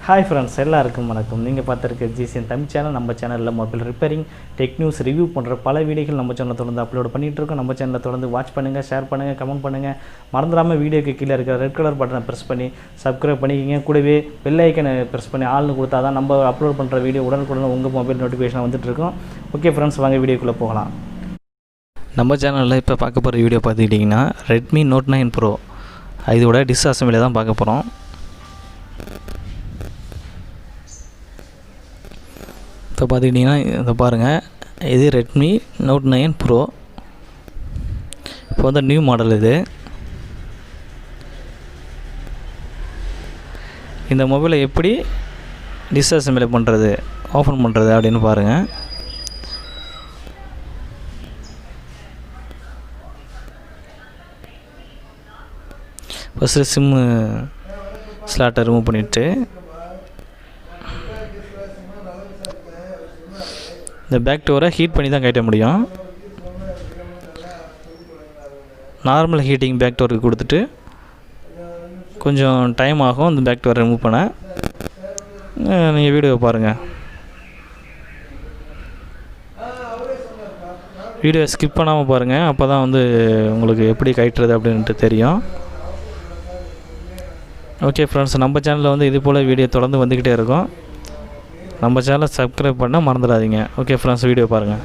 Hi friends, எல்லாருக்கும் வணக்கம். நீங்கள் பார்த்துருக்க G.C.M தமிழ் சேனல். நம்ம சேனலில் mobile repairing, tech news, review போன்ற பல வீடியோக்கள் நம்ம சேனலில் தொடர்ந்து அப்லோட் பண்ணிகிட்ருக்கோம். நம்ம சேனலில் தொடர்ந்து வாட்ச் பண்ணுங்கள், ஷேர் பண்ணுங்கள், கமெண்ட் பண்ணுங்கள். மறந்துடாமல் வீடியோக்கு கீழே இருக்கிற ரெட் கலர் பட்டனை ப்ரெஸ் பண்ணி சப்ஸ்கிரைப் பண்ணிக்கிங்க. கூடவே பெல் ஐக்கனை ப்ரெஸ் பண்ணி ஆள்னு கொடுத்தா தான் நம்ம அப்லோட் பண்ணுற வீடியோ உடனுக்குடன் உங்கள் மொபைல் நோட்டிஃபிகேஷன் வந்துட்டுருக்கோம். ஓகே ஃப்ரெண்ட்ஸ், வாங்க வீடியோக்குள்ளே போகலாம். நம்ம சேனலில் இப்போ பார்க்க போகிற வீடியோ பார்த்துக்கிட்டிங்கன்னா Redmi Note 9 Pro இதோட டிஸ்அசம்பிளி தான் பார்க்க போகிறோம். இப்போ பார்த்துக்கிட்டிங்கன்னா இதை பாருங்கள், இது Redmi Note 9 Pro. இப்போ வந்து நியூ மாடல். இது இந்த மொபைலை எப்படி டிஸ்அசம்பிளி பண்ணுறது, ஓப்பன் பண்ணுறது அப்படின்னு பாருங்கள். ஃபஸ்ட்டு சிம்மு ஸ்லாட்டை ரிமூவ் பண்ணிவிட்டு இந்த பேக் டோரை ஹீட் பண்ணி தான் கட்ட முடியும். நார்மல் ஹீட்டிங் பேக் டோருக்கு கொடுத்துட்டு கொஞ்சம் டைம் ஆகும் இந்த பேக் டோரை ரிமூவ் பண்ண. நீங்கள் வீடியோ பாருங்கள். வீடியோ ஸ்கிப் பண்ணாமல் பாருங்கள், அப்போ தான் வந்து உங்களுக்கு எப்படி கட்டுறது அப்படின்ட்டு தெரியும். ஓகே ஃப்ரெண்ட்ஸ், நம்ம சேனலில் வந்து இது போல் வீடியோ தொடர்ந்து வந்துக்கிட்டே இருக்கும். நம்ம சேனலை சப்ஸ்கிரைப் பண்ண மறந்துடாதீங்க. ஓகே ஃப்ரெண்ட்ஸ், வீடியோ பாருங்கள்.